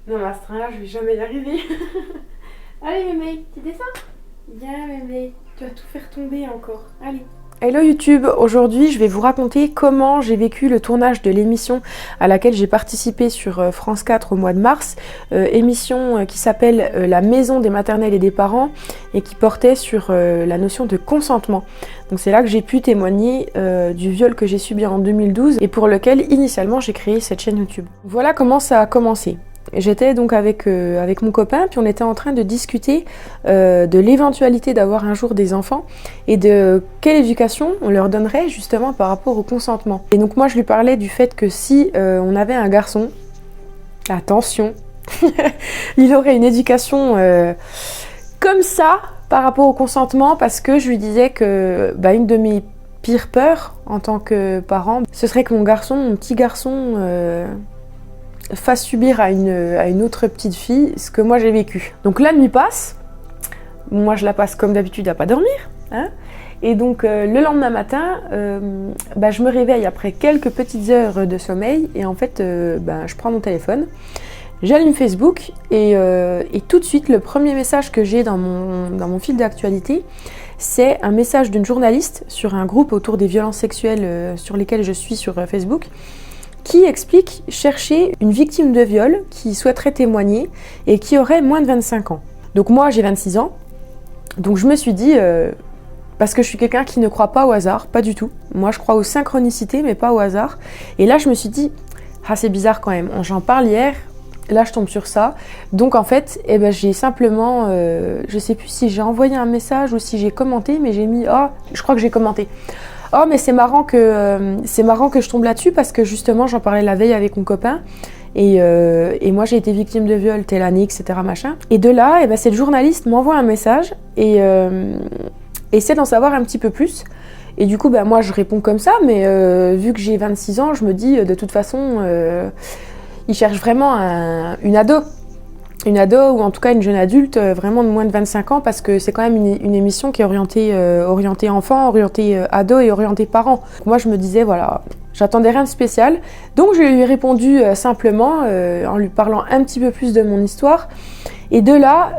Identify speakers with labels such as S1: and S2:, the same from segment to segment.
S1: Non, mais à ce train-là, je vais jamais y arriver. Allez, mémé, tu descends? Viens, mémé, tu vas tout faire tomber encore. Allez. Hello YouTube, aujourd'hui je vais vous raconter comment j'ai vécu le tournage de l'émission à laquelle j'ai participé sur France 4 au mois de mars, émission qui s'appelle La maison des maternelles et des parents et qui portait sur la notion de consentement. Donc c'est là que j'ai pu témoigner du viol que j'ai subi en 2012 et pour lequel initialement j'ai créé cette chaîne YouTube. Voilà comment ça a commencé. J'étais donc avec mon copain, puis on était en train de discuter de l'éventualité d'avoir un jour des enfants et de quelle éducation on leur donnerait justement par rapport au consentement. Et donc moi je lui parlais du fait que si on avait un garçon, attention, il aurait une éducation comme ça par rapport au consentement, parce que je lui disais que une de mes pires peurs en tant que parent, ce serait que mon petit garçon fasse subir à une autre petite fille ce que moi j'ai vécu. Donc la nuit passe, moi je la passe comme d'habitude à pas dormir, hein, et donc le lendemain matin, je me réveille après quelques petites heures de sommeil et en fait je prends mon téléphone, j'allume Facebook et tout de suite le premier message que j'ai dans mon fil d'actualité, c'est un message d'une journaliste sur un groupe autour des violences sexuelles sur lesquelles je suis sur Facebook, qui explique chercher une victime de viol qui souhaiterait témoigner et qui aurait moins de 25 ans. Donc moi j'ai 26 ans, donc je me suis dit, parce que je suis quelqu'un qui ne croit pas au hasard, pas du tout. Moi je crois aux synchronicités mais pas au hasard. Et là je me suis dit, ah c'est bizarre quand même, j'en parle hier, là je tombe sur ça. Donc en fait, j'ai simplement, je sais plus si j'ai envoyé un message ou si j'ai commenté, mais j'ai mis, je crois que j'ai commenté. Oh mais c'est marrant que je tombe là-dessus parce que justement j'en parlais la veille avec mon copain et moi j'ai été victime de viol telle année, etc. machin. Et de là, cette journaliste m'envoie un message et essaie d'en savoir un petit peu plus. Et du coup moi je réponds comme ça, mais vu que j'ai 26 ans, je me dis de toute façon il cherche vraiment une ado ou en tout cas une jeune adulte vraiment de moins de 25 ans, parce que c'est quand même une émission qui est orientée enfant, orientée ado et orientée parents. Moi je me disais voilà, j'attendais rien de spécial, donc je lui ai répondu simplement en lui parlant un petit peu plus de mon histoire. Et de là,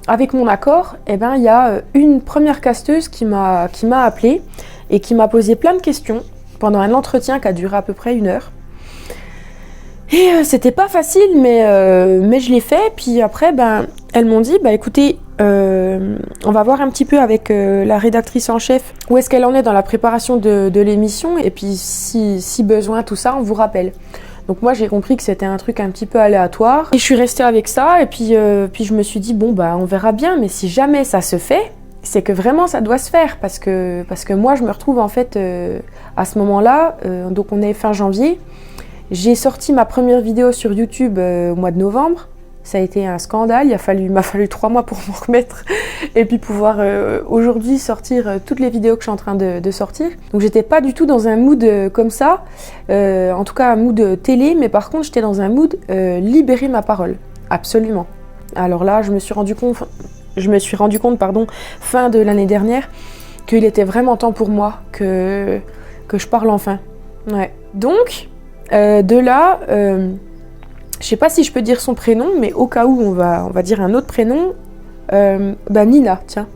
S1: avec mon accord, il y a une première casteuse qui m'a appelée et qui m'a posé plein de questions pendant un entretien qui a duré à peu près 1 heure. Et c'était pas facile, mais je l'ai fait. Puis après, elles m'ont dit, écoutez, on va voir un petit peu avec la rédactrice en chef où est-ce qu'elle en est dans la préparation de l'émission. Et puis si besoin, tout ça, on vous rappelle. Donc moi, j'ai compris que c'était un truc un petit peu aléatoire. Et je suis restée avec ça. Et puis je me suis dit, on verra bien. Mais si jamais ça se fait, c'est que vraiment ça doit se faire. Parce que moi, je me retrouve en fait à ce moment-là. Donc on est fin janvier. J'ai sorti ma première vidéo sur YouTube au mois de novembre. Ça a été un scandale, il m'a fallu 3 mois pour m'en remettre et puis pouvoir aujourd'hui sortir toutes les vidéos que je suis en train de sortir. Donc j'étais pas du tout dans un mood comme ça, en tout cas un mood télé, mais par contre j'étais dans un mood libérer ma parole, absolument. Alors là je me suis rendu compte fin de l'année dernière qu'il était vraiment temps pour moi que je parle enfin. Ouais. Donc de là, je sais pas si je peux dire son prénom, mais au cas où on va dire un autre prénom. Nina, tiens.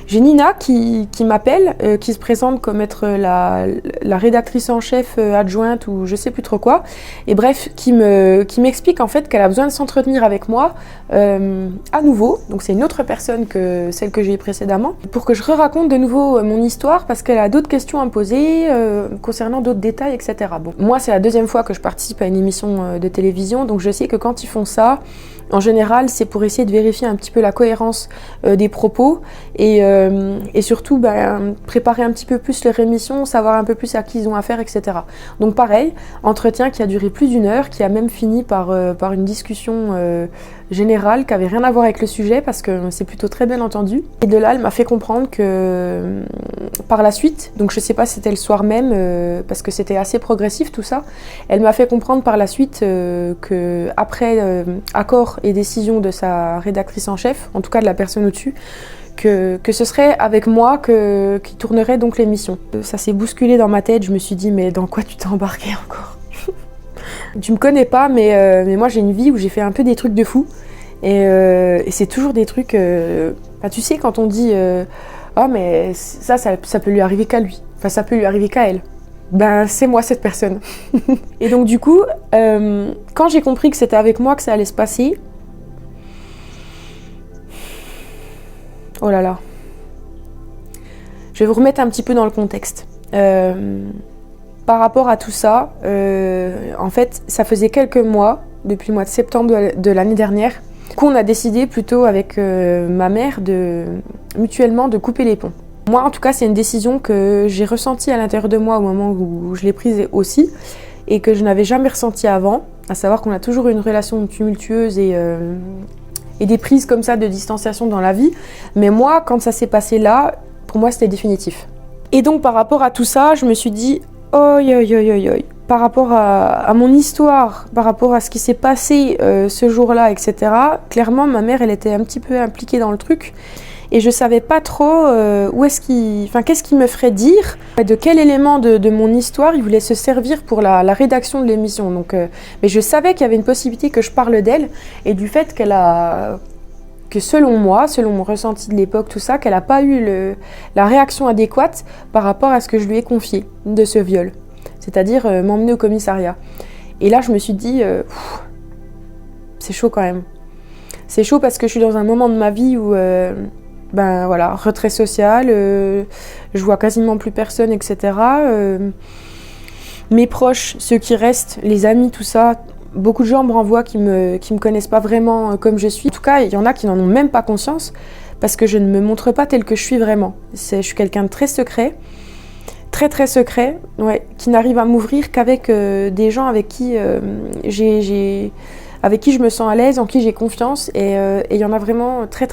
S1: J'ai Nina qui m'appelle, qui se présente comme être la rédactrice en chef adjointe ou je sais plus trop quoi. Et bref, qui m'explique en fait qu'elle a besoin de s'entretenir avec moi à nouveau. Donc c'est une autre personne que celle que j'ai eu précédemment. Pour que je raconte de nouveau mon histoire parce qu'elle a d'autres questions à me poser concernant d'autres détails, etc. Bon, moi c'est la 2e fois que je participe à une émission de télévision. Donc je sais que quand ils font ça, en général, c'est pour essayer de vérifier un petit peu la cohérence des propos et surtout préparer un petit peu plus leur émission, savoir un peu plus à qui ils ont affaire, etc. Donc pareil, entretien qui a duré plus d'1 heure, qui a même fini par une discussion générale qui avait rien à voir avec le sujet parce que c'est plutôt très bien entendu. Et de là, elle m'a fait comprendre que par la suite, donc je sais pas si c'était le soir même parce que c'était assez progressif tout ça, elle m'a fait comprendre par la suite que après accord et décision de sa rédactrice en chef, en tout cas de la personne au-dessus, que ce serait avec moi qui tournerait donc l'émission. Ça s'est bousculé dans ma tête, je me suis dit mais dans quoi tu t'es embarqué encore? Tu me connais pas, mais moi j'ai une vie où j'ai fait un peu des trucs de fou. Et c'est toujours des trucs... tu sais, quand on dit oh mais ça peut lui arriver qu'à lui. Enfin, ça peut lui arriver qu'à elle. Ben, c'est moi cette personne. Et donc du coup, quand j'ai compris que c'était avec moi que ça allait se passer... Oh là là. Je vais vous remettre un petit peu dans le contexte. Par rapport à tout ça, en fait, ça faisait quelques mois, depuis le mois de septembre de l'année dernière, qu'on a décidé plutôt avec ma mère mutuellement de couper les ponts. Moi, en tout cas, c'est une décision que j'ai ressentie à l'intérieur de moi au moment où je l'ai prise aussi et que je n'avais jamais ressentie avant, à savoir qu'on a toujours eu une relation tumultueuse et des prises comme ça de distanciation dans la vie. Mais moi, quand ça s'est passé là, pour moi, c'était définitif. Et donc, par rapport à tout ça, je me suis dit, oi, par rapport à mon histoire, par rapport à ce qui s'est passé ce jour-là, etc., clairement, ma mère, elle était un petit peu impliquée dans le truc. Et je savais pas trop qu'est-ce qu'il me ferait dire, de quel élément de mon histoire il voulait se servir pour la rédaction de l'émission. Donc, mais je savais qu'il y avait une possibilité que je parle d'elle et du fait que selon moi, selon mon ressenti de l'époque, tout ça, qu'elle n'a pas eu la réaction adéquate par rapport à ce que je lui ai confié de ce viol. C'est-à-dire m'emmener au commissariat. Et là, je me suis dit, c'est chaud quand même. C'est chaud parce que je suis dans un moment de ma vie où... retrait social, je vois quasiment plus personne, etc. Mes proches, ceux qui restent, les amis, tout ça, beaucoup de gens me renvoient qui me connaissent pas vraiment comme je suis. En tout cas, il y en a qui n'en ont même pas conscience parce que je ne me montre pas telle que je suis vraiment. Je suis quelqu'un de très secret, très secret, ouais, qui n'arrive à m'ouvrir qu'avec des gens avec qui avec qui je me sens à l'aise, en qui j'ai confiance, et il y en a vraiment très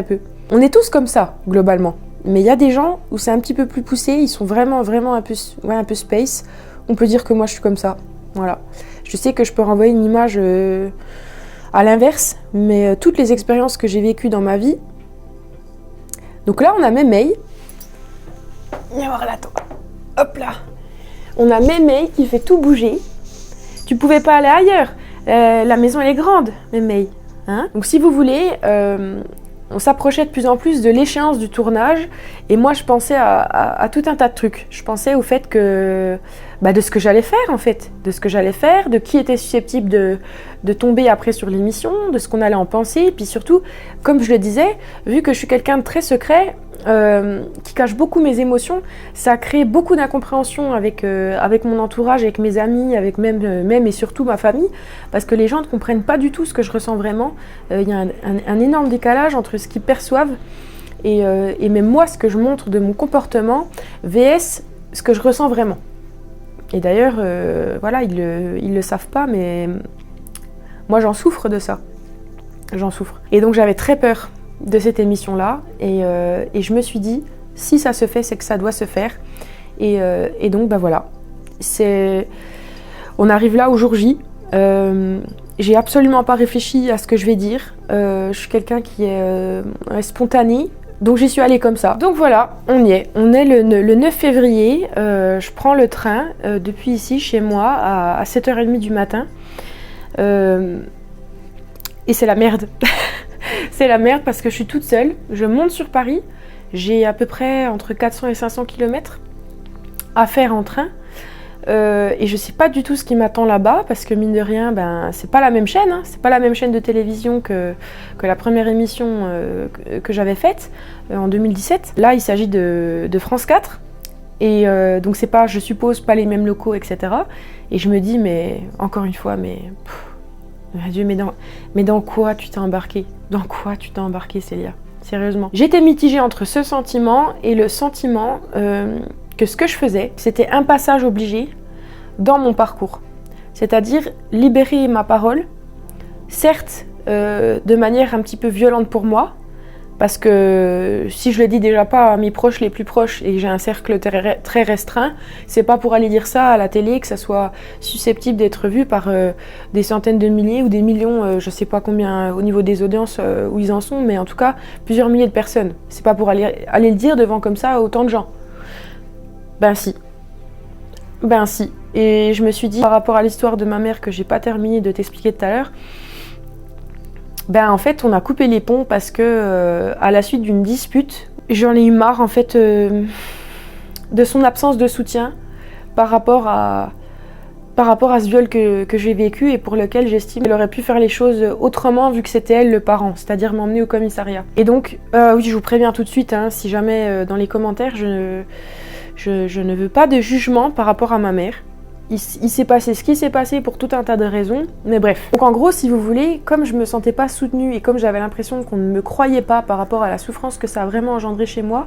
S1: peu. On est tous comme ça, globalement. Mais il y a des gens où c'est un petit peu plus poussé, ils sont vraiment un peu space. On peut dire que moi je suis comme ça, voilà. Je sais que je peux renvoyer une image à l'inverse, mais toutes les expériences que j'ai vécues dans ma vie... Donc là, on a Mémé. Viens voir là, toi. Hop là. On a Mémé qui fait tout bouger. Tu pouvais pas aller ailleurs. La maison, elle est grande, Mémé. Hein? Donc si vous voulez... on s'approchait de plus en plus de l'échéance du tournage et moi je pensais à tout un tas de trucs. Je pensais au fait que de ce que j'allais faire en fait, de qui était susceptible de tomber après sur l'émission, de ce qu'on allait en penser, et puis surtout, comme je le disais, vu que je suis quelqu'un de très secret, qui cache beaucoup mes émotions, ça a créé beaucoup d'incompréhension avec mon entourage, avec mes amis, avec même et surtout ma famille, parce que les gens ne comprennent pas du tout ce que je ressens vraiment. Il y a un énorme décalage entre ce qu'ils perçoivent et même moi, ce que je montre de mon comportement, vs ce que je ressens vraiment. Et d'ailleurs, ils le savent pas, mais moi j'en souffre de ça. J'en souffre. Et donc j'avais très peur de cette émission-là, et je me suis dit, si ça se fait, c'est que ça doit se faire. Et donc, voilà. On arrive là au jour J. J'ai absolument pas réfléchi à ce que je vais dire. Je suis quelqu'un qui est spontané. Donc j'y suis allée comme ça. Donc voilà, on y est. On est le 9 février. Je prends le train depuis ici, chez moi, à 7h30 du matin. Et c'est la merde. C'est la merde parce que je suis toute seule. Je monte sur Paris. J'ai à peu près entre 400 et 500 km à faire en train. Et je sais pas du tout ce qui m'attend là-bas parce que mine de rien, c'est pas la même chaîne, hein. C'est pas la même chaîne de télévision que la première émission que j'avais faite en 2017. Là, il s'agit de France 4 et donc c'est pas, je suppose, pas les mêmes locaux, etc. Et je me dis, mais encore une fois, Dieu, mais dans quoi tu t'es embarquée? Dans quoi tu t'es embarquée, Célia? Sérieusement. J'étais mitigée entre ce sentiment et le sentiment que ce que je faisais, c'était un passage obligé dans mon parcours. C'est-à-dire libérer ma parole, certes de manière un petit peu violente pour moi, parce que si je le dis déjà pas à mes proches les plus proches et que j'ai un cercle très restreint, c'est pas pour aller dire ça à la télé que ça soit susceptible d'être vu par des centaines de milliers ou des millions, je sais pas combien au niveau des audiences où ils en sont, mais en tout cas plusieurs milliers de personnes. C'est pas pour aller le dire devant comme ça autant de gens. Ben si. Ben si. Et je me suis dit, par rapport à l'histoire de ma mère que j'ai pas terminé de t'expliquer tout à l'heure, ben en fait on a coupé les ponts parce que à la suite d'une dispute, j'en ai eu marre en fait de son absence de soutien par rapport à ce viol que j'ai vécu et pour lequel j'estime qu'elle aurait pu faire les choses autrement vu que c'était elle le parent, c'est-à-dire m'emmener au commissariat. Et donc, oui, je vous préviens tout de suite, hein, si jamais dans les commentaires, je ne veux pas de jugement par rapport à ma mère. Il s'est passé ce qui s'est passé pour tout un tas de raisons, mais bref. Donc en gros, si vous voulez, comme je me sentais pas soutenue et comme j'avais l'impression qu'on ne me croyait pas par rapport à la souffrance que ça a vraiment engendré chez moi,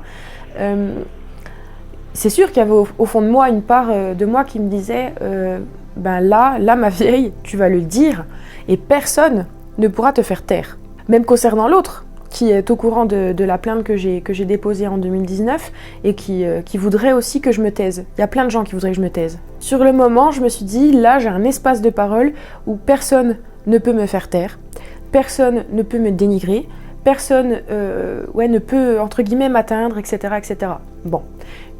S1: c'est sûr qu'il y avait au fond de moi une part de moi qui me disait ben là ma vieille, tu vas le dire et personne ne pourra te faire taire. Même concernant l'autre, qui est au courant de la plainte que j'ai déposée en 2019 et qui voudrait aussi que je me taise. Il y a plein de gens qui voudraient que je me taise. Sur le moment, je me suis dit, là j'ai un espace de parole où personne ne peut me faire taire, personne ne peut me dénigrer, personne ne peut, entre guillemets, m'atteindre, etc., etc. Bon.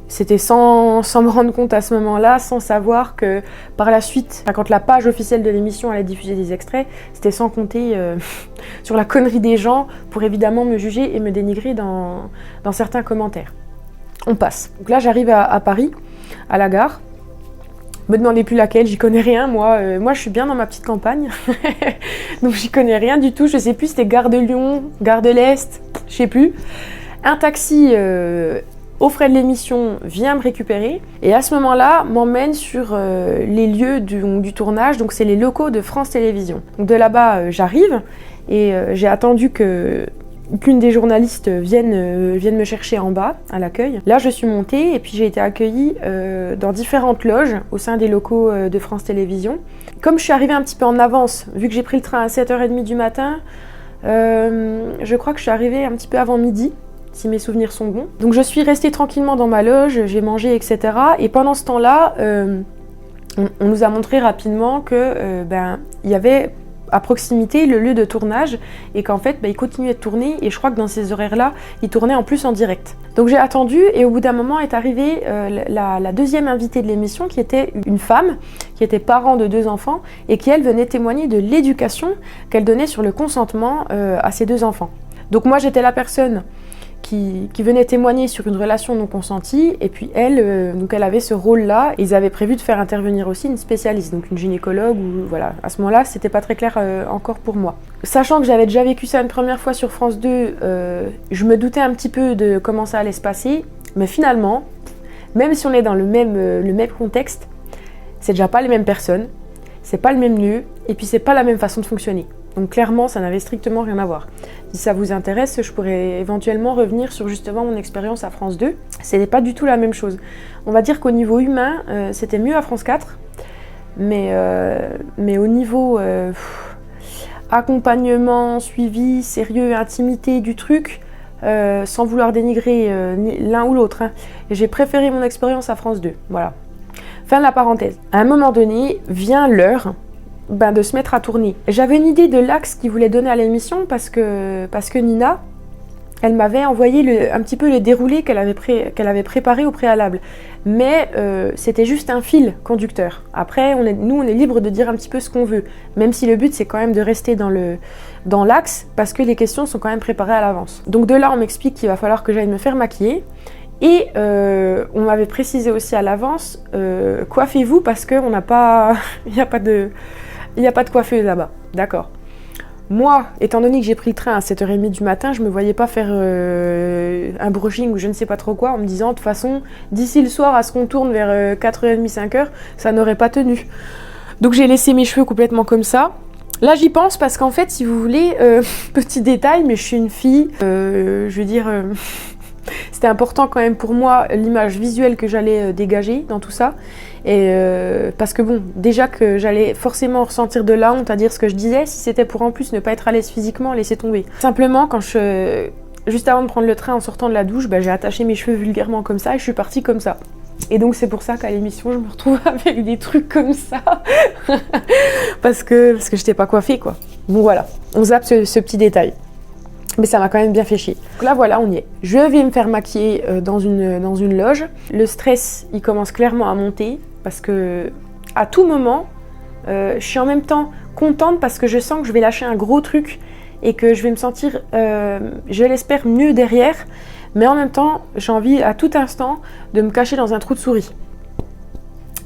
S1: C'était sans me rendre compte à ce moment-là, sans savoir que par la suite, quand la page officielle de l'émission allait diffuser des extraits, c'était sans compter sur la connerie des gens pour évidemment me juger et me dénigrer dans certains commentaires. On passe. Donc là, j'arrive à Paris, à la gare. Me demandez plus laquelle, j'y connais rien, moi je suis bien dans ma petite campagne, donc j'y connais rien du tout, je sais plus, c'était gare de Lyon, gare de l'Est, je sais plus. Un taxi aux frais de l'émission vient me récupérer et à ce moment-là m'emmène sur les lieux du tournage, donc c'est les locaux de France Télévisions. Donc de là-bas j'arrive et j'ai attendu qu'une des journalistes vienne me chercher en bas à l'accueil. Là je suis montée et puis j'ai été accueillie dans différentes loges au sein des locaux de France Télévisions. Comme je suis arrivée un petit peu en avance, vu que j'ai pris le train à 7h30 du matin, je crois que je suis arrivée un petit peu avant midi, si mes souvenirs sont bons. Donc je suis restée tranquillement dans ma loge, j'ai mangé, etc. Et pendant ce temps-là, on nous a montré rapidement que il y avait à proximité le lieu de tournage et qu'en fait il continuait de tourner et je crois que dans ces horaires-là, il tournait en plus en direct. Donc j'ai attendu et au bout d'un moment est arrivée la deuxième invitée de l'émission qui était une femme, qui était parent de 2 enfants et qui elle venait témoigner de l'éducation qu'elle donnait sur le consentement à ses 2 enfants. Donc moi j'étais la personne qui venait témoigner sur une relation non consentie et puis elle avait ce rôle-là et ils avaient prévu de faire intervenir aussi une spécialiste, donc une gynécologue ou voilà. À ce moment-là, c'était pas très clair encore pour moi. Sachant que j'avais déjà vécu ça une première fois sur France 2, je me doutais un petit peu de comment ça allait se passer, mais finalement, même si on est dans le même contexte, c'est déjà pas les mêmes personnes, c'est pas le même lieu et puis c'est pas la même façon de fonctionner. Donc clairement, ça n'avait strictement rien à voir. Si ça vous intéresse, je pourrais éventuellement revenir sur justement mon expérience à France 2. C'était pas du tout la même chose. On va dire qu'au niveau humain, c'était mieux à France 4. Mais au niveau accompagnement, suivi, sérieux, intimité du truc, sans vouloir dénigrer l'un ou l'autre, hein, j'ai préféré mon expérience à France 2. Voilà. Fin de la parenthèse. À un moment donné, vient l'heure de se mettre à tourner. J'avais une idée de l'axe qu'il voulait donner à l'émission parce que Nina, elle m'avait envoyé un petit peu le déroulé qu'elle avait préparé au préalable. Mais c'était juste un fil conducteur. Après, on est libre de dire un petit peu ce qu'on veut, même si le but c'est quand même de rester dans l'axe parce que les questions sont quand même préparées à l'avance. Donc de là, on m'explique qu'il va falloir que j'aille me faire maquiller. Et on m'avait précisé aussi à l'avance, coiffez-vous parce qu'il n'y a pas de coiffeuse là-bas, d'accord. Moi, étant donné que j'ai pris le train à 7h30 du matin, je me voyais pas faire un brushing ou je ne sais pas trop quoi en me disant de toute façon, d'ici le soir à ce qu'on tourne vers 4h30, 5h, ça n'aurait pas tenu. Donc j'ai laissé mes cheveux complètement comme ça. Là j'y pense parce qu'en fait, si vous voulez, petit détail, mais je suis une fille, je veux dire... C'était important quand même pour moi l'image visuelle que j'allais dégager dans tout ça et parce que bon, déjà que j'allais forcément ressentir de la honte à dire ce que je disais, si c'était pour en plus ne pas être à l'aise physiquement, laisser tomber. Simplement juste avant de prendre le train en sortant de la douche, j'ai attaché mes cheveux vulgairement comme ça et je suis partie comme ça. Et donc c'est pour ça qu'à l'émission je me retrouve avec des trucs comme ça parce que j'étais pas coiffée quoi. Bon voilà, on zappe ce petit détail. Mais ça m'a quand même bien fait chier. Donc là voilà, on y est. Je vais me faire maquiller dans une loge. Le stress, il commence clairement à monter. parce que à tout moment, je suis en même temps contente parce que je sens que je vais lâcher un gros truc et que je vais me sentir, je l'espère, mieux derrière, mais en même temps, j'ai envie à tout instant de me cacher dans un trou de souris.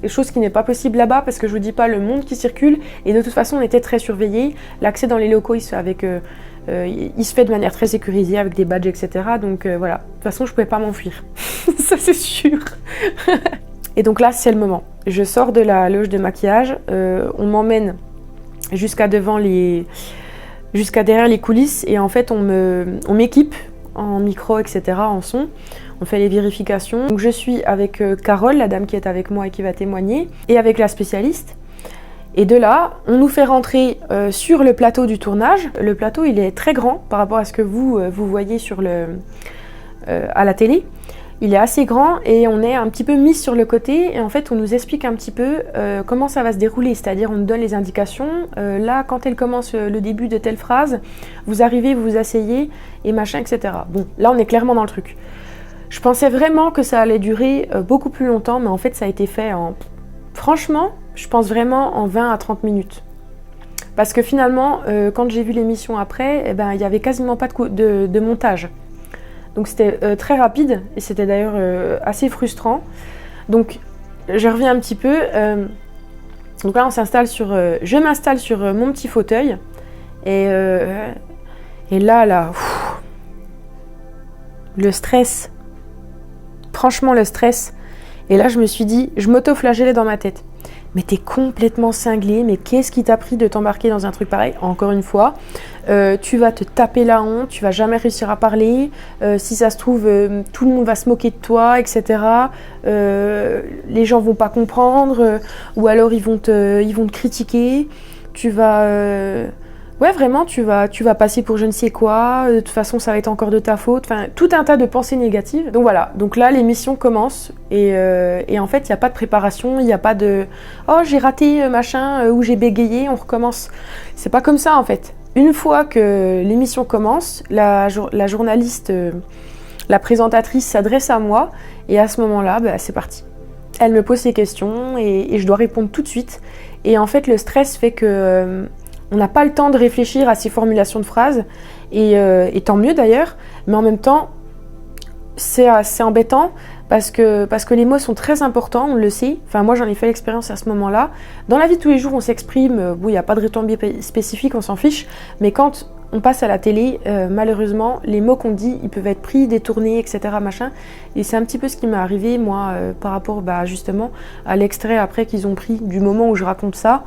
S1: Chose qui n'est pas possible là-bas parce que je vous dis pas le monde qui circule et de toute façon on était très surveillés. L'accès dans les locaux il se fait de manière très sécurisée avec des badges, etc. Donc voilà, de toute façon je pouvais pas m'enfuir, ça c'est sûr. Et donc là c'est le moment. Je sors de la loge de maquillage, on m'emmène jusqu'à derrière les coulisses et en fait on m'équipe en micro, etc., en son. On fait les vérifications. Donc je suis avec Carole, la dame qui est avec moi et qui va témoigner, et avec la spécialiste. Et de là, on nous fait rentrer sur le plateau du tournage. Le plateau, il est très grand par rapport à ce que vous voyez à la télé. Il est assez grand et on est un petit peu mis sur le côté. Et en fait, on nous explique un petit peu comment ça va se dérouler. C'est-à-dire, on nous donne les indications. Là, quand elle commence le début de telle phrase, vous arrivez, vous vous asseyez et machin, etc. Bon, là, on est clairement dans le truc. Je pensais vraiment que ça allait durer beaucoup plus longtemps, mais en fait, ça a été fait en... Franchement, je pense vraiment en 20 à 30 minutes. Parce que finalement, quand j'ai vu l'émission après, eh ben, il n'y avait quasiment pas de montage. Donc c'était très rapide, et c'était d'ailleurs assez frustrant. Donc, je reviens un petit peu. Donc là, je m'installe sur mon petit fauteuil. Et là, le stress... Franchement, le stress. Et là, je me suis dit, je m'auto-flagellais dans ma tête. Mais t'es complètement cinglé, mais qu'est-ce qui t'a pris de t'embarquer dans un truc pareil? Encore une fois, tu vas te taper la honte, tu vas jamais réussir à parler. Si ça se trouve, tout le monde va se moquer de toi, etc. Les gens vont pas comprendre, ou alors ils vont te critiquer. Tu vas... Ouais, vraiment, tu vas passer pour je ne sais quoi, de toute façon, ça va être encore de ta faute, enfin, tout un tas de pensées négatives. Donc voilà, donc là, l'émission commence, et en fait, il n'y a pas de préparation, il n'y a pas de « Oh, j'ai raté, machin, ou j'ai bégayé, on recommence ». C'est pas comme ça, en fait. Une fois que l'émission commence, la journaliste, la présentatrice s'adresse à moi, et à ce moment-là, bah, c'est parti. Elle me pose ses questions, et je dois répondre tout de suite. Et en fait, le stress fait que... on n'a pas le temps de réfléchir à ces formulations de phrases, et tant mieux d'ailleurs, mais en même temps, c'est assez embêtant parce que les mots sont très importants, on le sait. Enfin, moi, j'en ai fait l'expérience à ce moment-là. Dans la vie de tous les jours, on s'exprime, bon, il n'y a pas de retombées spécifiques, on s'en fiche, mais quand on passe à la télé, malheureusement, les mots qu'on dit, ils peuvent être pris, détournés, etc. machin. Et c'est un petit peu ce qui m'est arrivé, moi, par rapport justement à l'extrait après qu'ils ont pris du moment où je raconte ça.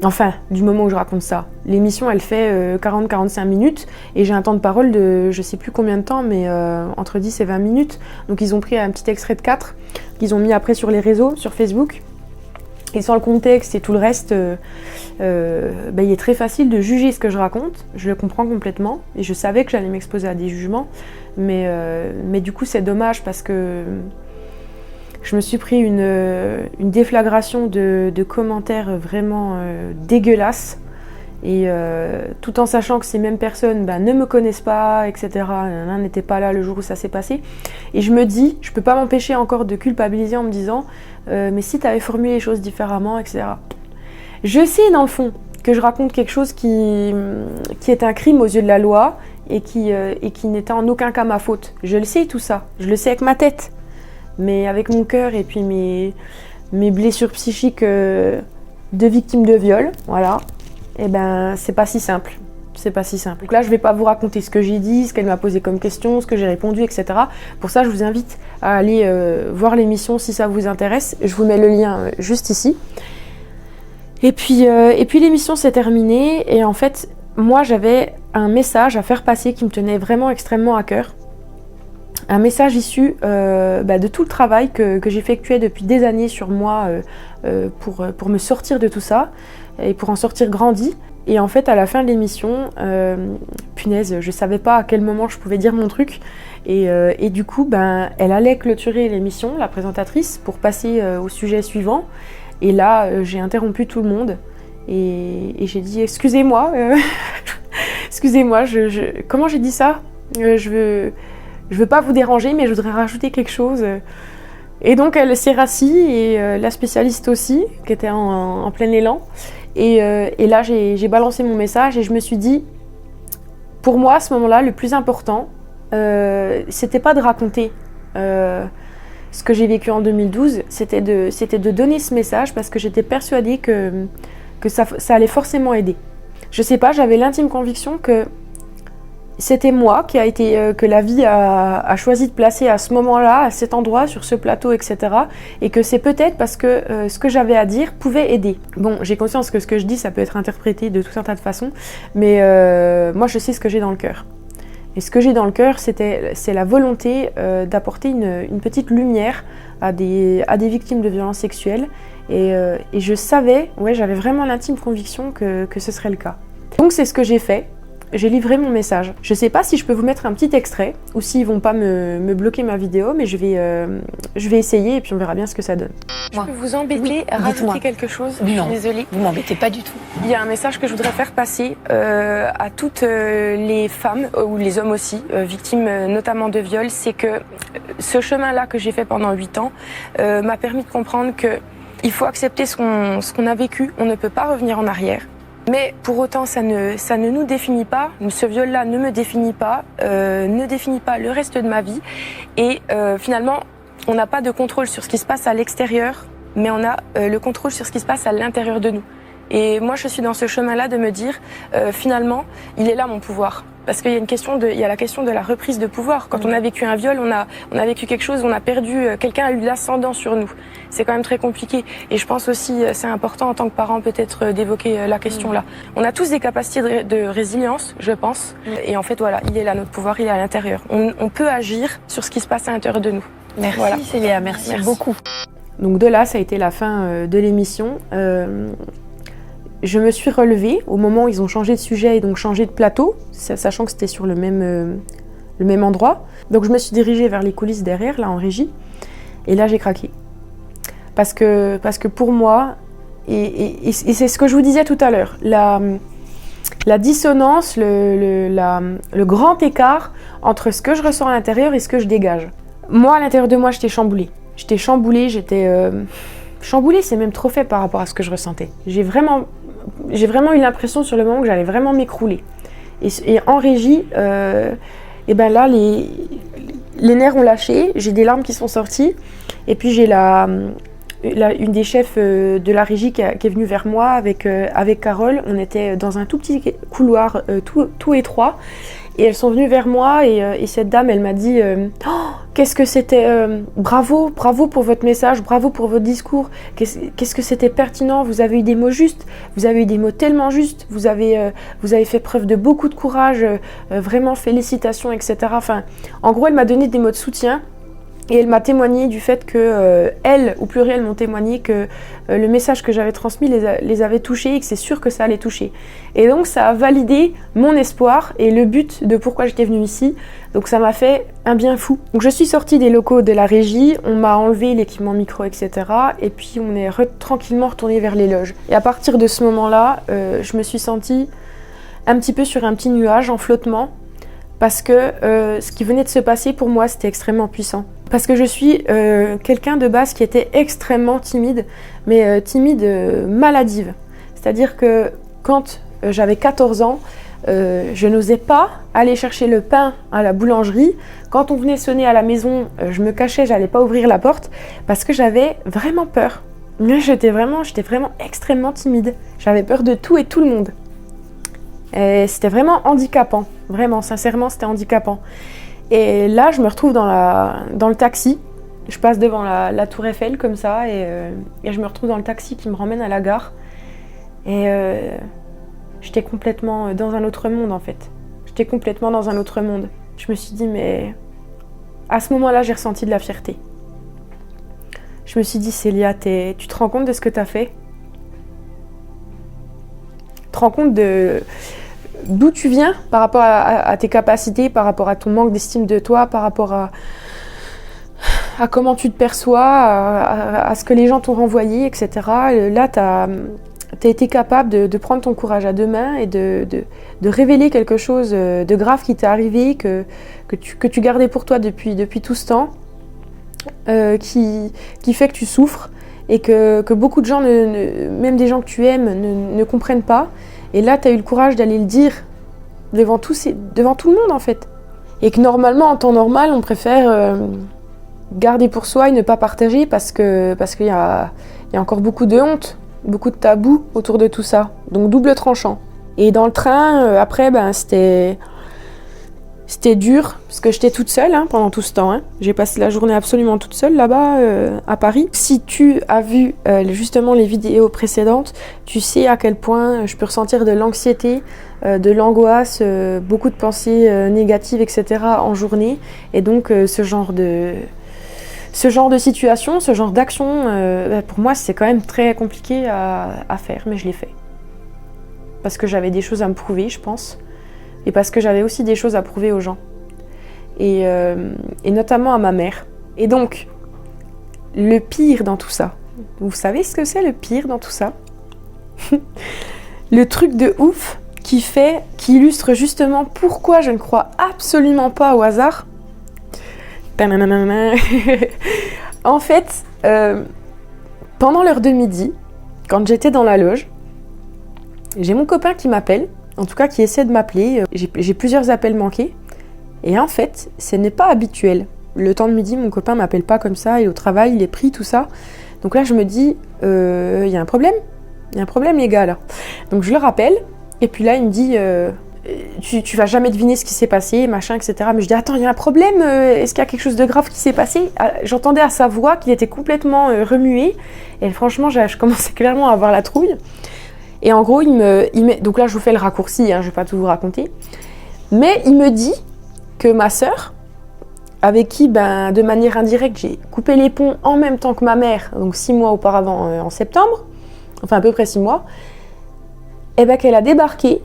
S1: Enfin, du moment où je raconte ça. L'émission, elle fait 40-45 minutes et j'ai un temps de parole de je sais plus combien de temps, mais entre 10 et 20 minutes. Donc ils ont pris un petit extrait de 4 qu'ils ont mis après sur les réseaux, sur Facebook. Et sans le contexte et tout le reste, il est très facile de juger ce que je raconte. Je le comprends complètement et je savais que j'allais m'exposer à des jugements. Mais du coup, c'est dommage parce que je me suis pris une déflagration de commentaires vraiment dégueulasses. Et tout en sachant que ces mêmes personnes ne me connaissent pas, etc. L'un n'était pas là le jour où ça s'est passé. Et je me dis, je peux pas m'empêcher encore de culpabiliser en me disant mais si tu avais formulé les choses différemment, etc. Je sais dans le fond que je raconte quelque chose qui est un crime aux yeux de la loi et qui n'était en aucun cas ma faute. Je le sais tout ça, je le sais avec ma tête. Mais avec mon cœur et puis mes blessures psychiques de victime de viol, voilà. Eh ben, c'est pas si simple. C'est pas si simple. Donc là, je vais pas vous raconter ce que j'ai dit, ce qu'elle m'a posé comme question, ce que j'ai répondu, etc. Pour ça, je vous invite à aller voir l'émission si ça vous intéresse. Je vous mets le lien juste ici. Et puis l'émission s'est terminée. Et en fait, moi, j'avais un message à faire passer qui me tenait vraiment extrêmement à cœur. Un message issu de tout le travail que j'ai effectué depuis des années sur moi pour me sortir de tout ça et pour en sortir grandi. Et en fait, à la fin de l'émission, punaise, je savais pas à quel moment je pouvais dire mon truc. Et du coup, elle allait clôturer l'émission, la présentatrice, pour passer au sujet suivant. Et là, j'ai interrompu tout le monde et j'ai dit « Excusez-moi, excusez-moi, comment j'ai dit ça ? Je veux pas vous déranger, mais je voudrais rajouter quelque chose. » Et donc elle s'est rassie et la spécialiste aussi, qui était en plein élan. Et là j'ai balancé mon message et je me suis dit, pour moi à ce moment-là, le plus important, c'était pas de raconter ce que j'ai vécu en 2012, c'était de donner ce message parce que j'étais persuadée que ça allait forcément aider. Je sais pas, j'avais l'intime conviction que c'était moi que la vie a choisi de placer à ce moment-là, à cet endroit, sur ce plateau, etc. Et que c'est peut-être parce que ce que j'avais à dire pouvait aider. Bon, j'ai conscience que ce que je dis, ça peut être interprété de tout un tas de façons, mais moi je sais ce que j'ai dans le cœur. Et ce que j'ai dans le cœur, c'est la volonté d'apporter une petite lumière à des victimes de violences sexuelles. Et je savais, j'avais vraiment l'intime conviction que ce serait le cas. Donc c'est ce que j'ai fait. J'ai livré mon message. Je sais pas si je peux vous mettre un petit extrait ou s'ils vont pas me bloquer ma vidéo, mais je vais essayer et puis on verra bien ce que ça donne. Je peux vous embêter, rajouter quelque chose? Je suis désolée.
S2: Vous m'embêtez pas du tout.
S1: Il y a un message que je voudrais faire passer à toutes les femmes, ou les hommes aussi, victimes notamment de viol, c'est que ce chemin-là que j'ai fait pendant 8 ans m'a permis de comprendre qu'il faut accepter ce qu'on a vécu, on ne peut pas revenir en arrière. Mais pour autant, ça ne nous définit pas, ce viol-là ne me définit pas, ne définit pas le reste de ma vie. Et finalement, on n'a pas de contrôle sur ce qui se passe à l'extérieur, mais on a le contrôle sur ce qui se passe à l'intérieur de nous. Et moi, je suis dans ce chemin-là de me dire, finalement, il est là mon pouvoir. Parce qu'il y a la question de la reprise de pouvoir. Quand on a vécu un viol, on a vécu quelque chose, on a perdu, quelqu'un a eu l'ascendant sur nous. C'est quand même très compliqué. Et je pense aussi, c'est important en tant que parent peut-être d'évoquer la question là. On a tous des capacités de résilience, je pense. Et en fait, voilà, il est là notre pouvoir, il est à l'intérieur. On peut agir sur ce qui se passe à l'intérieur de nous.
S2: Merci voilà. Célia, merci beaucoup.
S1: Donc de là, ça a été la fin de l'émission. Je me suis relevée au moment où ils ont changé de sujet et donc changé de plateau, sachant que c'était sur le même endroit. Donc je me suis dirigée vers les coulisses derrière, là en régie, et là j'ai craqué. Parce que pour moi, et c'est ce que je vous disais tout à l'heure, la dissonance, le grand écart entre ce que je ressens à l'intérieur et ce que je dégage. Moi, à l'intérieur de moi, j'étais chamboulée. Chamboulée, c'est même trop fait par rapport à ce que je ressentais. J'ai vraiment eu l'impression sur le moment que j'allais vraiment m'écrouler. Et en régie, et ben là, les nerfs ont lâché, j'ai des larmes qui sont sorties. Et puis j'ai une des chefs de la régie qui est venue vers moi avec Carole. On était dans un tout petit couloir tout étroit. Et elles sont venues vers moi et cette dame, elle m'a dit oh, qu'est-ce que c'était bravo pour votre message, bravo pour votre discours. Qu'est-ce que c'était pertinent, vous avez eu des mots justes, vous avez eu des mots tellement justes, vous avez fait preuve de beaucoup de courage, vraiment félicitations, etc. Enfin, en gros, elle m'a donné des mots de soutien. Et elle m'a témoigné du fait que elles, au pluriel, m'ont témoigné que le message que j'avais transmis les avait touchés et que c'est sûr que ça allait toucher. Et donc ça a validé mon espoir et le but de pourquoi j'étais venue ici. Donc ça m'a fait un bien fou. Donc je suis sortie des locaux de la régie, on m'a enlevé l'équipement micro, etc. Et puis on est tranquillement retourné vers les loges. Et à partir de ce moment-là, je me suis sentie un petit peu sur un petit nuage en flottement. Parce que ce qui venait de se passer pour moi, c'était extrêmement puissant. Parce que je suis quelqu'un de base qui était extrêmement timide, mais timide maladive. C'est-à-dire que quand j'avais 14 ans, je n'osais pas aller chercher le pain à la boulangerie. Quand on venait sonner à la maison, je me cachais, j'allais pas ouvrir la porte parce que j'avais vraiment peur. Mais j'étais vraiment extrêmement timide. J'avais peur de tout et tout le monde. Et c'était vraiment handicapant, vraiment, sincèrement, c'était handicapant. Et là, je me retrouve dans le taxi. Je passe devant la tour Eiffel comme ça et je me retrouve dans le taxi qui me ramène à la gare. Et j'étais complètement dans un autre monde en fait. J'étais complètement dans un autre monde. Je me suis dit, mais à ce moment-là, j'ai ressenti de la fierté. Je me suis dit, Célia, tu te rends compte de ce que tu as fait ? Tu te rends compte d'où tu viens par rapport à tes capacités, par rapport à ton manque d'estime de toi, par rapport à comment tu te perçois, à ce que les gens t'ont renvoyé, etc. Là, tu as été capable de prendre ton courage à deux mains et de révéler quelque chose de grave qui t'est arrivé, que tu gardais pour toi depuis tout ce temps. qui fait que tu souffres et que beaucoup de gens, même des gens que tu aimes, ne comprennent pas. Et là, tu as eu le courage d'aller le dire devant tout le monde en fait. Et que normalement, en temps normal, on préfère garder pour soi et ne pas partager parce qu'il y a encore beaucoup de honte, beaucoup de tabous autour de tout ça. Donc double tranchant. Et dans le train, après, c'était dur, parce que j'étais toute seule pendant tout ce temps. J'ai passé la journée absolument toute seule là-bas, à Paris. Si tu as vu justement les vidéos précédentes, tu sais à quel point je peux ressentir de l'anxiété, de l'angoisse, beaucoup de pensées négatives, etc. en journée. Et donc ce genre de situation, ce genre d'action, pour moi c'est quand même très compliqué à faire, mais je l'ai fait. Parce que j'avais des choses à me prouver, je pense. Et parce que j'avais aussi des choses à prouver aux gens. Et notamment à ma mère. Et donc, le pire dans tout ça, vous savez ce que c'est le pire dans tout ça? Le truc de ouf qui illustre justement pourquoi je ne crois absolument pas au hasard. En fait, pendant l'heure de midi, quand j'étais dans la loge, j'ai mon copain qui m'appelle. En tout cas, qui essaie de m'appeler. J'ai plusieurs appels manqués. Et en fait, ce n'est pas habituel. Le temps de midi, mon copain ne m'appelle pas comme ça. Et au travail, il est pris, tout ça. Donc là, je me dis, il y a un problème. Il y a un problème, les gars, là. Donc je le rappelle. Et puis là, il me dit, tu vas jamais deviner ce qui s'est passé, machin, etc. Mais je dis, attends, il y a un problème. Est-ce qu'il y a quelque chose de grave qui s'est passé? J'entendais à sa voix qu'il était complètement remué. Et franchement, je commençais clairement à avoir la trouille. Et en gros, donc là je vous fais le raccourci, je ne vais pas tout vous raconter, mais il me dit que ma sœur, avec qui de manière indirecte j'ai coupé les ponts en même temps que ma mère, donc 6 mois auparavant en septembre, enfin à peu près 6 mois, qu'elle a débarqué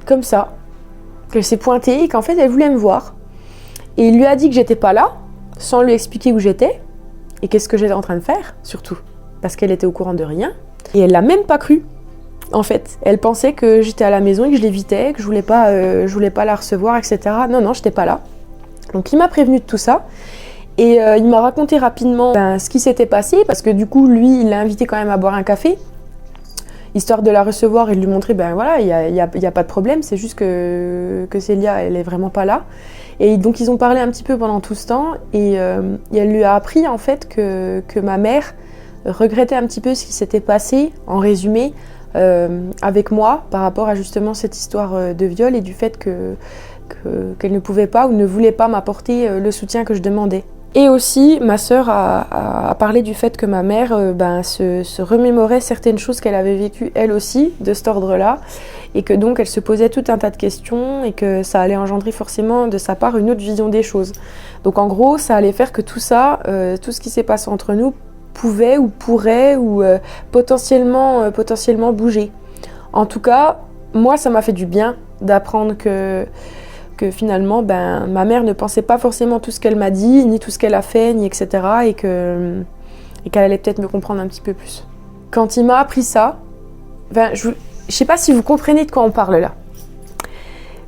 S1: comme ça, qu'elle s'est pointée et qu'en fait elle voulait me voir. Et il lui a dit que j'étais pas là, sans lui expliquer où j'étais et qu'est-ce que j'étais en train de faire, surtout, parce qu'elle était au courant de rien. Et elle l'a même pas cru. En fait, elle pensait que j'étais à la maison et que je l'évitais, que je voulais pas la recevoir, etc. Non, j'étais pas là. Donc il m'a prévenu de tout ça et il m'a raconté rapidement ce qui s'était passé parce que du coup, lui, il l'a invité quand même à boire un café, histoire de la recevoir et de lui montrer, voilà, il y a pas de problème, c'est juste que Célia, elle est vraiment pas là. Et donc ils ont parlé un petit peu pendant tout ce temps et elle lui a appris en fait que ma mère regrettait un petit peu ce qui s'était passé, en résumé, avec moi par rapport à justement cette histoire de viol et du fait qu'elle ne pouvait pas ou ne voulait pas m'apporter le soutien que je demandais. Et aussi, ma sœur a parlé du fait que ma mère se remémorait certaines choses qu'elle avait vécues elle aussi, de cet ordre-là, et que donc elle se posait tout un tas de questions et que ça allait engendrer forcément de sa part une autre vision des choses. Donc en gros, ça allait faire que tout ça, tout ce qui s'est passé entre nous, pouvait ou pourrait ou potentiellement bouger. En tout cas, moi ça m'a fait du bien d'apprendre que finalement ma mère ne pensait pas forcément tout ce qu'elle m'a dit, ni tout ce qu'elle a fait, ni etc. et qu'elle allait peut-être me comprendre un petit peu plus. Quand il m'a appris ça, je sais pas si vous comprenez de quoi on parle là.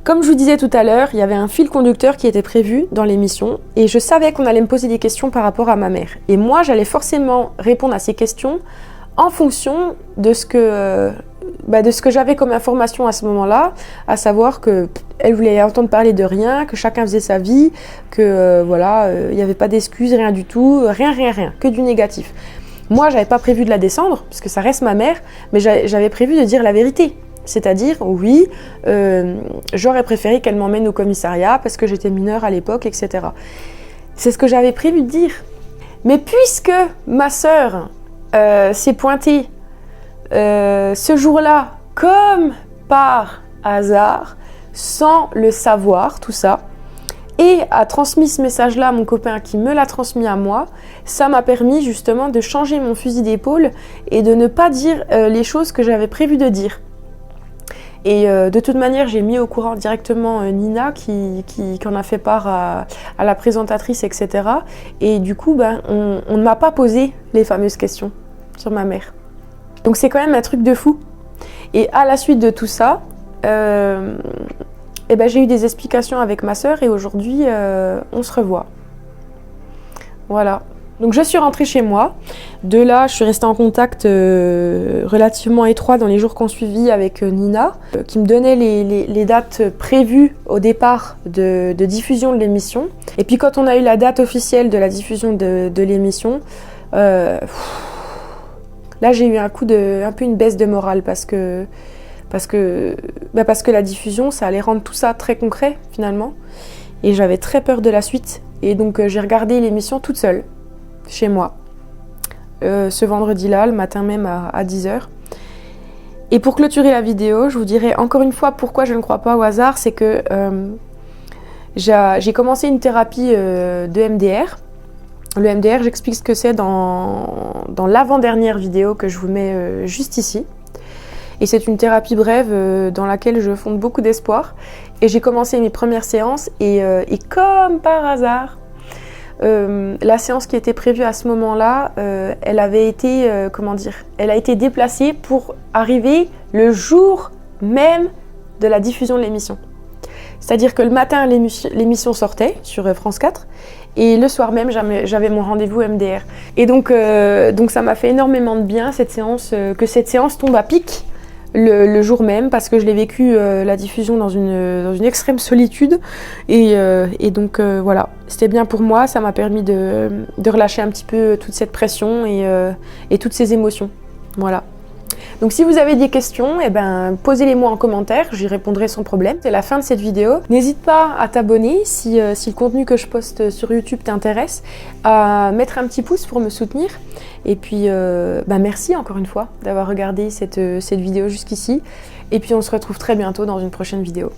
S1: Comme je vous disais tout à l'heure, il y avait un fil conducteur qui était prévu dans l'émission et je savais qu'on allait me poser des questions par rapport à ma mère. Et moi, j'allais forcément répondre à ces questions en fonction de ce que j'avais comme information à ce moment-là, à savoir qu'elle voulait entendre parler de rien, que chacun faisait sa vie, que il n'y avait pas d'excuses, rien du tout, rien, que du négatif. Moi, j'avais pas prévu de la descendre, parce que ça reste ma mère, mais j'avais prévu de dire la vérité. C'est-à-dire, oui, j'aurais préféré qu'elle m'emmène au commissariat parce que j'étais mineure à l'époque, etc. C'est ce que j'avais prévu de dire. Mais puisque ma sœur s'est pointée ce jour-là comme par hasard, sans le savoir, tout ça, et a transmis ce message-là à mon copain qui me l'a transmis à moi, ça m'a permis justement de changer mon fusil d'épaule et de ne pas dire les choses que j'avais prévu de dire. Et de toute manière, j'ai mis au courant directement Nina qui en a fait part à la présentatrice, etc. Et du coup, on ne m'a pas posé les fameuses questions sur ma mère. Donc c'est quand même un truc de fou. Et à la suite de tout ça, j'ai eu des explications avec ma sœur et aujourd'hui, on se revoit. Voilà. Donc je suis rentrée chez moi. De là, je suis restée en contact relativement étroit dans les jours qu'on suivi avec Nina, qui me donnait les dates prévues au départ de diffusion de l'émission. Et puis quand on a eu la date officielle de la diffusion de l'émission, là j'ai eu un peu une baisse de morale parce que la diffusion, ça allait rendre tout ça très concret finalement. Et j'avais très peur de la suite. Et donc j'ai regardé l'émission toute seule, chez moi, ce vendredi-là, le matin même à 10h. Et pour clôturer la vidéo, je vous dirai encore une fois pourquoi je ne crois pas au hasard, c'est que j'ai commencé une thérapie de MDR. Le MDR, j'explique ce que c'est dans l'avant-dernière vidéo que je vous mets juste ici. Et c'est une thérapie brève dans laquelle je fonde beaucoup d'espoir. Et j'ai commencé mes premières séances et comme par hasard, la séance qui était prévue à ce moment-là, elle avait été, elle a été déplacée pour arriver le jour même de la diffusion de l'émission. C'est-à-dire que le matin, l'émission sortait sur France 4 et le soir même, j'avais mon rendez-vous MDR. Et donc ça m'a fait énormément de bien que cette séance tombe à pic le jour même, parce que je l'ai vécu la diffusion dans une extrême solitude et donc voilà, c'était bien pour moi, ça m'a permis de relâcher un petit peu toute cette pression et toutes ces émotions. Voilà. Donc si vous avez des questions, posez-les-moi en commentaire, j'y répondrai sans problème. C'est la fin de cette vidéo. N'hésite pas à t'abonner si le contenu que je poste sur YouTube t'intéresse, à mettre un petit pouce pour me soutenir. Et puis merci encore une fois d'avoir regardé cette vidéo jusqu'ici. Et puis on se retrouve très bientôt dans une prochaine vidéo.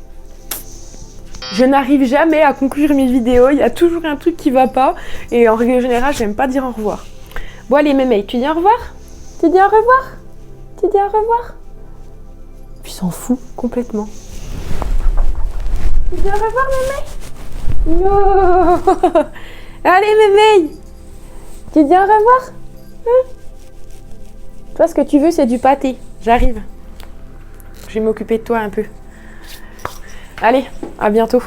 S1: Je n'arrive jamais à conclure mes vidéos, il y a toujours un truc qui va pas. Et en règle générale, j'aime pas dire au revoir. Bon allez mémé, tu dis au revoir? Tu dis au revoir? Tu dis au revoir? Puis il s'en fout complètement. Tu dis au revoir mémé? No. Allez mémé, tu dis au revoir? Toi ce que tu veux c'est du pâté. J'arrive. Je vais m'occuper de toi un peu. Allez, à bientôt.